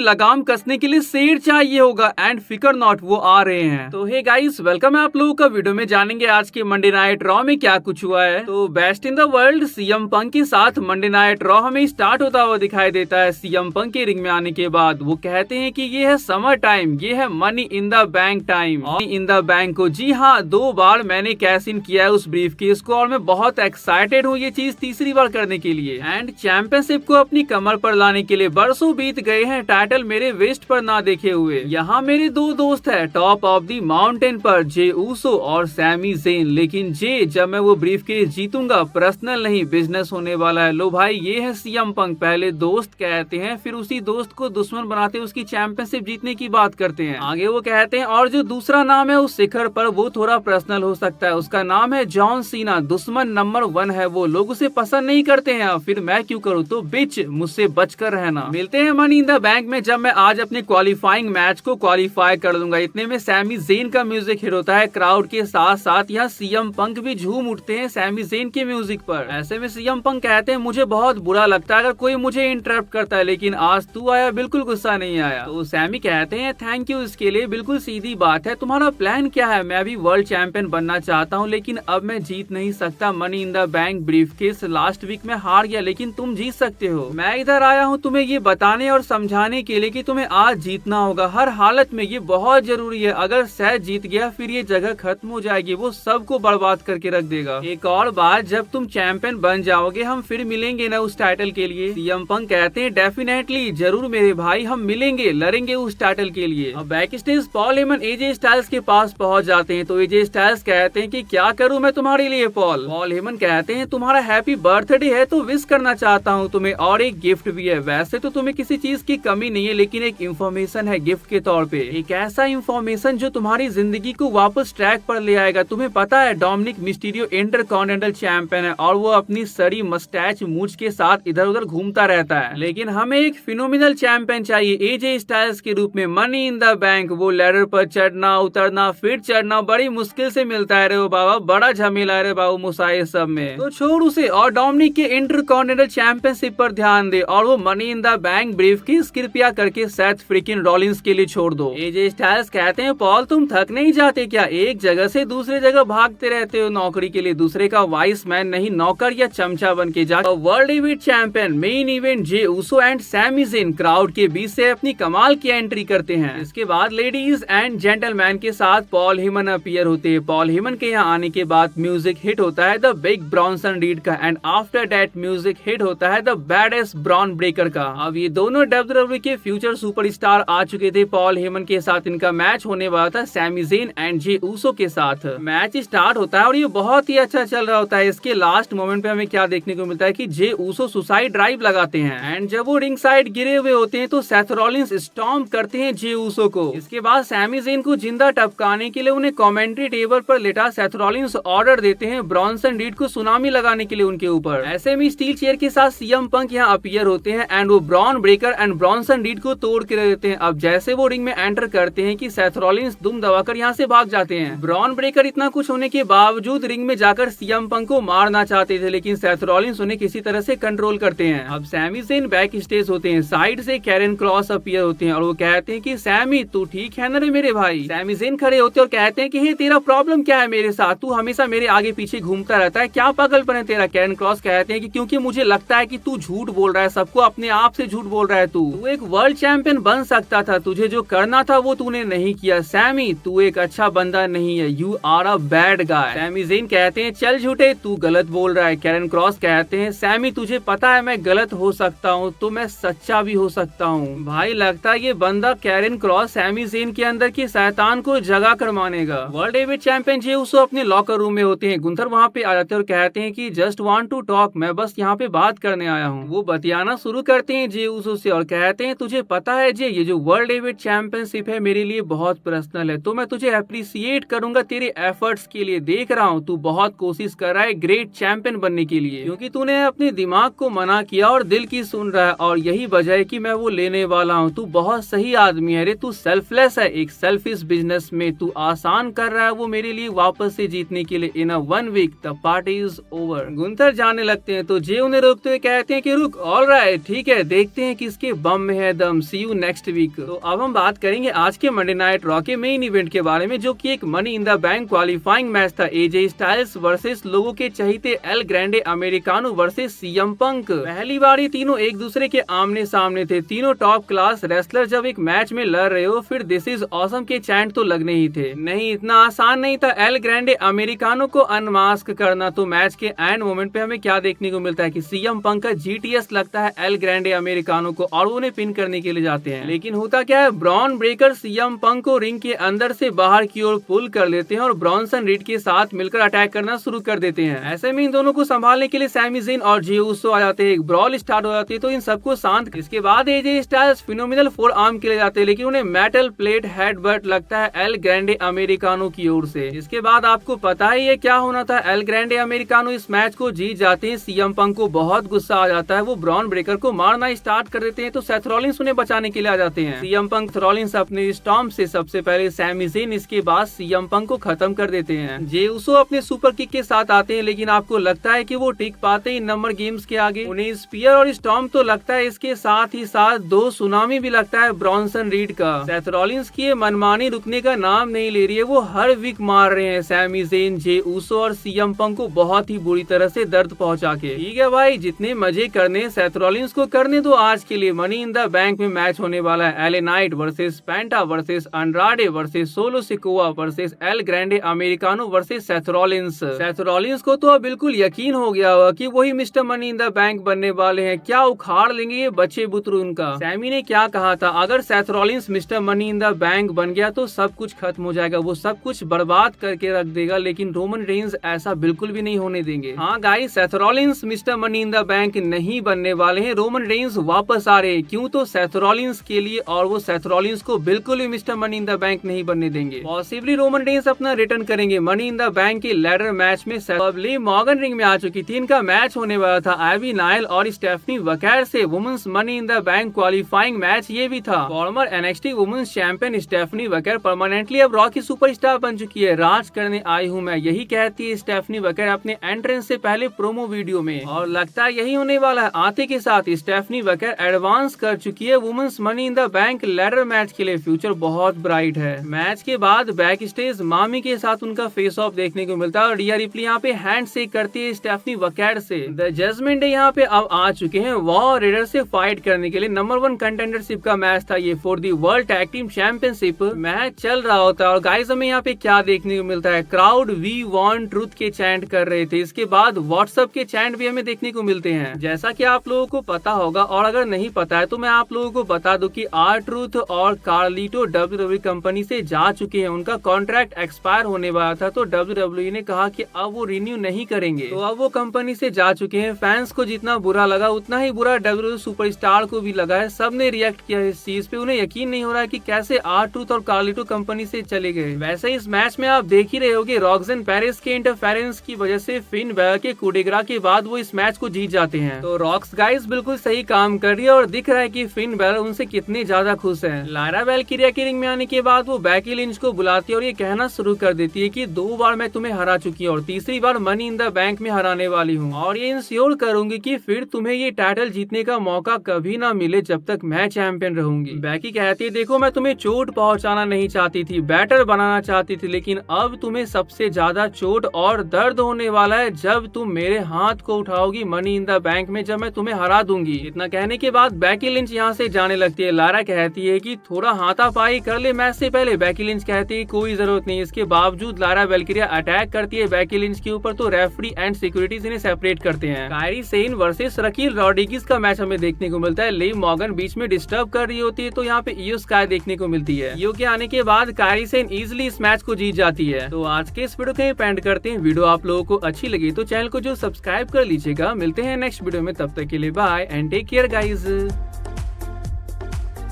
लगाम कसने के लिए शेर चाहिए होगा एंड फिकर नॉट वो आ रहे हैं। तो हे गाइस, वेलकम है आप लोगों का। वीडियो में जानेंगे आज के मंडे नाइट रॉ में क्या कुछ हुआ है। तो best in the world CM Punk के साथ मंडे नाइट रॉ हमें स्टार्ट होता हुआ दिखाई देता है। सीएम पंक के रिंग में आने के बाद वो कहते हैं कि ये है समर टाइम, ये है money in the bank time. Money in the bank को जी हाँ 2 बार मैंने कैश इन किया है उस ब्रीफकेस को और मैं बहुत एक्साइटेड हूँ ये चीज तीसरी बार करने के लिए। एंड चैंपियनशिप को अपनी कमर पर लाने के लिए बरसों बीत गए हैं टाइटल मेरे वेस्ट पर ना देखे हुए। यहाँ मेरे 2 दोस्त है टॉप ऑफ दी माउंटेन पर, जे ऊसो और सैमी ज़ेन। लेकिन जे जब मैं वो ब्रीफकेस जीतूंगा पर्सनल नहीं बिजनेस होने वाला है। लो भाई ये है सीएम पंक, पहले दोस्त कहते हैं फिर उसी दोस्त को दुश्मन बनाते उसकी चैंपियनशिप जीतने की बात करते हैं। आगे वो कहते हैं और जो दूसरा नाम है उस शिखर पर वो थोड़ा पर्सनल हो सकता है, उसका नाम है जॉन सीना, दुश्मन नंबर 1 है वो, लोग उसे पसंद नहीं करते हैं। फिर मैं क्यों करूँ, तो बिच मुझसे बचकर रहना। मिलते हैं मनी इन द बैंक में जब मैं आज अपने क्वालिफाइंग मैच को क्वालिफाई कर लूंगा। इतने में सैमी ज़ेन का म्यूजिक हिट होता है, क्राउड के साथ साथ यहाँ सीएम पंक भी झूम उठते हैं सैमी ज़ेन के म्यूजिक पर। ऐसे में सीएम पंक कहते हैं मुझे बहुत बुरा लगता है अगर कोई मुझे इंटरप्ट करता है, लेकिन आज तू आया बिल्कुल गुस्सा नहीं आया। तो सैमी कहते हैं थैंक यू इसके लिए, बिल्कुल सीधी बात है, तुम्हारा प्लान क्या है? मैं भी वर्ल्ड चैंपियन बनना चाहता हूँ लेकिन अब मैं जीत नहीं सकता। Money in the bank briefcase last week में हार गया लेकिन तुम जीत सकते हो। मैं इधर आया हूँ तुम्हें ये बताने और समझाने के लिए कि तुम्हें आज जीतना होगा हर हालत में, ये बहुत जरूरी है। अगर सहज जीत गया फिर ये जगह खत्म हो जाएगी, वो सबको बर्बाद करके रख देगा। एक और बात, जब तुम चैंपियन बन जाओगे हम फिर मिलेंगे ना उस टाइटल के लिए? सीएम पंक कहते हैं डेफिनेटली जरूर मेरे भाई, हम मिलेंगे, लड़ेंगे उस टाइटल के लिए। अब back stage Paul Heyman AJ Styles के पास पहुंच जाते हैं। तो एजे स्टाइल्स कहते हैं कि क्या करूं मैं तुम्हारे लिए पॉल? पॉल हेमन कहते हैं तुम्हारा हैप्पी बर्थडे है तो विश करना चाहता हूं तुम्हें और एक गिफ्ट भी है। वैसे तो तुम्हें किसी चीज की कमी नहीं है लेकिन एक इन्फॉर्मेशन है गिफ्ट के तौर पे, एक ऐसा इन्फॉर्मेशन जो तुम्हारी जिंदगी को वापस ट्रैक पर ले आएगा। तुम्हें पता है डोमिनिक मिस्टीरियो इंटरकॉन्टिनेंटल चैंपियन है और वो अपनी सड़ी मस्टैच मूंछ के साथ इधर उधर घूमता रहता है, लेकिन हमें एक फिनोमिनल चैंपियन चाहिए एजे स्टाइल्स के रूप में। मनी इन द बैंक वो लैडर पर चढ़ना उतरना फिर चढ़ना बड़ी मुश्किल से मिलता है रे वो बाबा, बड़ा झमेला है रे बाबू मुसाए सब में। तो छोड़ उसे और डोमिनिक के इंटरकॉन्टिनेंटल चैंपियनशिप पर ध्यान दे और वो money in the bank briefcase कृपया करके सेथ फ्रिकिन रॉलिंस के लिए छोड़ दो। एजे स्टाइल्स कहते हैं पॉल तुम थक नहीं जाते क्या? एक जगह से दूसरे जगह भागते रहते हो नौकरी के लिए, दूसरे का वाइस मैन नहीं नौकर या चमचा बन के जा। World event champion main event Jey Uso and Sami Zayn crowd के बीच से अपनी कमाल की एंट्री करते हैं। इसके बाद लेडीज एंड जेंटलमैन के साथ पॉल हेमन अपीयर होते हैं। पॉल हेमन के यहाँ आने के बाद म्यूजिक हिट होता है द बिग ब्रॉन्सन रीड का and after that music hit होता है द बैडेस्ट ब्रॉन ब्रेकर का। अब ये दोनों WWE के फ्यूचर सुपरस्टार आ चुके थे। पॉल हेमन के साथ इनका मैच होने वाला था Sami Zayn and Jey Uso के साथ। मैच स्टार्ट होता है और ये बहुत ही अच्छा चल रहा होता है। इसके लास्ट मोमेंट पे हमें क्या देखने को मिलता है कि जे ऊसो सुसाइड ड्राइव लगाते हैं एंड जब वो रिंग साइड गिरे हुए होते हैं तो सेथ रॉलिंस स्टॉम्प करते हैं जे ऊसो को। इसके बाद सैमी ज़ेन को जिंदा टपकाने के लिए उन्हें कमेंट्री टेबल पर लेटा सेथ रॉलिंस ऑर्डर देते हैं ब्रॉन्सन रीड को सुनामी लगाने के लिए उनके ऊपर। ऐसे में स्टील चेयर के साथ सीएम पंक यहाँ अपीयर होते हैं एंड वो Bron Breakker and Bronson read को तोड़ के देते हैं। अब जैसे वो रिंग में एंटर करते हैं कि सेथ रॉलिंस दुम दबाकर यहाँ से भाग जाते हैं। ब्रॉन ब्रेकर इतना कुछ होने के बावजूद रिंग में जाकर सीएम पंक को मारना चाहते थे लेकिन सेथ रॉलिंस उन्हें किसी तरह से कंट्रोल करते हैं। अब सैमी ज़ेन बैक स्टेज होते हैं, साइड से कैरन क्रॉस अपीयर होते हैं और वो कहते हैं कि सैमी तू ठीक है ना रे मेरे भाई? सैमी ज़ेन खड़े होते हैं और कहते हैं कि हे तेरा प्रॉब्लम क्या है मेरे साथ, तू हमेशा मेरे आगे पीछे घूमता रहता है, क्या पागलपन है तेरा? कैरन क्रॉस कहते हैं कि क्योंकि मुझे लगता है कि तू झूठ बोल रहा है, सबको अपने आप से झूठ बोल रहा है। तू एक वर्ल्ड चैंपियन बन सकता था, तुझे जो करना था वो तूने नहीं किया। सैमी तू एक अच्छा बंदा नहीं है, you are a bad guy. Sami Zayn कहते हैं चल झूठे तू गलत बोल रहा है। कैरन क्रॉस कहते हैं सैमी तुझे पता है मैं गलत हो सकता हूँ तो मैं सच्चा भी हो सकता हूँ। भाई लगता है ये बंदा कैरन क्रॉस सैमी ज़ेन के अंदर की शैतान को जगा कर मानेगा। World heavyweight champion Jey Uso अपने लॉकर रूम में होते हैं। गुंथर वहाँ पे आ जाते हैं और कहते हैं कि जस्ट वांट टू टॉक, मैं बस यहाँ पे बात करने आया हूँ। वो बतियाना शुरू करते हैं जे ऊसो से और कहते हैं तुझे पता है जे ये जो वर्ल्ड हेवीवेट चैंपियनशिप है मेरे लिए बहुत पर्सनल है, तो मैं तुझे अप्रिशिएट करूंगा तेरे एफर्ट्स के लिए। देख रहा हूँ तू बहुत कोशिश कर रहा है ग्रेट चैंपियन बनने के लिए, क्योंकि तूने अपने दिमाग को मना किया और दिल की सुन रहा है और यही वजह है कि मैं वो लेने वाला हूँ। तू बहुत सही आदमी है रे, तू सेल्फलेस है, एक सेल्फिश बिजनेस में तू आसान कर रहा है वो मेरे लिए वापस से जीतने के लिए। In a 1 week the party is over. Gunther जाने लगते हैं तो जे उन्हें रोकते हुए कहते हैं कि रुक, ऑल राइट ठीक है, देखते हैं किसके बम में है है दम। See you next week. तो अब हम बात करेंगे आज के मंडे नाइट रॉ के मेन इवेंट के बारे में, जो कि एक Money in the Bank qualifying match था। एजे स्टाइल्स वर्सेस लोगों के चहीते El Grande Americano versus CM Punk. पहली बार ये तीनों एक दूसरे के आमने सामने थे। तीनों टॉप क्लास रेसलर जब एक मैच में लड़ रहे हो, फिर दिस इज ऑसम के चैंट तो लगने ही थे। नहीं, इतना आसान नहीं था एल ग्रैंडे अमेरिकानो को अनमास्क करना। तो मैच के एंड मोमेंट पे हमें क्या देखने को मिलता है कि सीएम पंक का जीटीएस लगता है एल ग्रैंडे अमेरिकानो को और उन्हें पिन करने के लिए जाते हैं। लेकिन होता क्या है, ब्रॉन ब्रेकर सीएम पंक को रिंग के अंदर से बाहर की ओर पुल कर लेते हैं और ब्रॉनसन रीड के साथ मिलकर अटैक करना शुरू कर देते हैं। ऐसे में इन दोनों को संभालने के लिए सैमी ज़ेन और जे उसो आ जाते हैं। एक ब्रॉल स्टार्ट हो जाती है तो इन सबको शांत। इसके बाद AJ Styles phenomenal four arm के लिए जाते हैं, लेकिन उन्हें मेटल प्लेट हेडबट लगता है एल ग्रैंडे अमेरिकानो की ओर से। इसके बाद आपको पता ही है क्या होना था। एल ग्रैंडे अमेरिकानो इस मैच को जीत जाते हैं। सीएम पंक को बहुत गुस्सा आ जाता है, वो ब्रॉन ब्रेकर को मारना स्टार्ट कर देते हैं। तो सेथ रॉलिंस उन्हें बचाने के लिए आ जाते हैं। सीएम पंक रॉलिंस अपने स्टॉम्प से सबसे पहले सैमी ज़ेन, इसके बाद सीएम पंक को खत्म कर देते हैं। जे उसो अपने सुपर किक के साथ आते हैं, लेकिन आपको लगता है कि वो टिक पाते ही नंबर गेम्स के आगे। उन्हें स्पीयर और स्टॉम्प तो लगता है, इसके साथ ही साथ दो सुनामी भी लगता है ब्रॉनसन रीड का। सेथ रॉलिंस की मनमानी रुकने का नाम नहीं ले रही है, वो हर वीक मार रहे हैं सैमी ज़ेन, जे उसो और सीएम पंक को बहुत ही बुरी तरह से दर्द पहुंचा के। ठीक है भाई, जितने मजे करने सेथ रॉलिंस को करने दो। आज के लिए मनी इन द बैंक में मैच होने वाला है LA Knight versus Penta versus Andrade versus Solo Sikoa versus El Grande Americano versus Seth Rollins. Seth Rollins को तो अब बिल्कुल यकीन हो गया होगा कि वही mister Money in the bank बनने वाले हैं। क्या उखाड़ लेंगे ये बच्चे बुतरू उनका। सैमी ने क्या कहा था, अगर Seth Rollins mister Money in the bank बन गया तो सब कुछ खत्म हो जाएगा, वो सब कुछ बर्बाद करके रख देगा। लेकिन रोमन रेंज ऐसा बिल्कुल भी नहीं होने देंगे। हाँ guys, Seth Rollins mister Money in the Bank नहीं बनने वाले हैं। रोमन रेंज वापस आ रहे हैं। क्यों? तो सेथ रॉलिंस के लिए, और वो सेथ रॉलिंस को बिल्कुल भी Mister Money in the Bank नहीं बनने देंगे। पॉसिबली रोमन रेंज अपना रिटर्न करेंगे मनी इन द बैंक के लैडर मैच में। लिव मॉर्गन रिंग में आ चुकी थी, इनका मैच होने वाला था एबी नाइल और स्टेफनी वकैर से women's money in the Bank qualifying match ये भी था। Former NXT women's champion Stephanie Vaquer permanently अब रॉ की सुपरस्टार बन चुकी है। राज करने आई हूँ मैं, यही कहती है स्टेफनी वकैर अपने एंट्रेंस से पहले प्रोमो वीडियो में, और लगता है यही होने वाला है। आते के साथ स्टेफनी वकैर एडवांस कर चुकी है women's money in the bank ladder match के लिए। फ्यूचर बहुत ब्राइट है। मैच के बाद बैक स्टेज मामी के साथ उनका फेस ऑफ देखने को मिलता है और रिया रिप्ली यहाँ पे हैंड शेक करती है स्टेफनी वकैर से। द जजमेंट डे यहाँ पे अब आ चुके हैं वॉर रेडर से फाइट करने के लिए। नंबर 1 कंटेंडरशिप का मैच था ये for the world tag team championship. Match चल रहा होता है और गाइस हमें यहाँ पे क्या देखने को मिलता है, क्राउड वी वांट ट्रूथ के चैंट कर रहे थे। इसके बाद व्हाट्सएप के चैंट भी हमें देखने को मिलते हैं। जैसा कि आप लोगों को पता होगा, और अगर नहीं पता है तो मैं आप लोगों को बता दूं कि आर ट्रूथ और कार्लिटो WWE कंपनी से जा चुके हैं। उनका कॉन्ट्रैक्ट एक्सपायर होने वाला था, तो WWE ने कहा कि अब वो रिन्यू नहीं करेंगे, तो अब वो कंपनी से जा चुके हैं। फैंस को जितना बुरा लगा उतना ही बुरा WWE सुपरस्टार को भी लगा है। सबने रिएक्ट किया इस चीज पे। उन्हें यकीन नहीं हो रहा है कि कैसे आर ट्रूथ और कार्लिटो कंपनी से चले गए। वैसे इस मैच में आप देख ही रहे होगे, रॉक्सन पेरिस के इंटरफेरेंस की वजह से फिन बैलर के कुडेग्रा के बाद वो इस मैच को जीत जाते हैं। तो रॉक्स गाइस बिल्कुल सही काम कर रही है और दिख रहा है कि फिन बैलर उनसे कितने ज्यादा खुश हैं। लायरा वेलकिरिया की रिंग में आने के बाद वो बैकी लिंच को बुलाती है और ये कहना शुरू कर देती है कि 2 बार मैं तुम्हें हरा चुकी हूँ और तीसरी बार मनी इन द बैंक में हराने वाली हूँ, और ये इंश्योर करूंगी कि फिर तुम्हें ये टाइटल जीतने का मौका कभी ना मिले जब तक मैं चैंपियन रहूंगी। बैकी कहती है, देखो मैं तुम्हें चोट पहुंचाना नहीं चाहती थी, बेटर बनाना चाहती थी, लेकिन अब तुम्हें सबसे ज्यादा चोट और दर्द होने वाला है जब तुम मेरे हाथ को उठाओगी मनी इन द बैंक में, जब मैं तुम्हें हरा दूंगी। इतना कहने के बाद बैकी लिंच यहाँ से जाने लगती है। लारा कहती है कि थोड़ा हाथापाई कर ले मैच से पहले। बैकी लिंच कहती है कोई जरूरत नहीं। इसके बावजूद लारा वेलकिरिया अटैक करती है बैकी लिंच के ऊपर, तो रेफरी एंड सिक्योरिटीज इन्हें सेपरेट करते हैं। कायरी सेन वर्सेस रकील रॉड्रिगेज का मैच हमें देखने को मिलता है। लिव मॉर्गन बीच में डिस्टर्ब कर रही होती है, तो यहाँ पे ईयो स्काई देखने को मिलती है। ईयो के आने के बाद कायरी सेन इजिली इस मैच को जीत जाती है। तो आज के इस वीडियो को एंड करते हैं। वीडियो आप लोगों को अच्छी लगी तो चैनल को जो सब्सक्राइब कर लीजिएगा। मिलते हैं नेक्स्ट वीडियो में, तब तक के लिए bye and take care guys.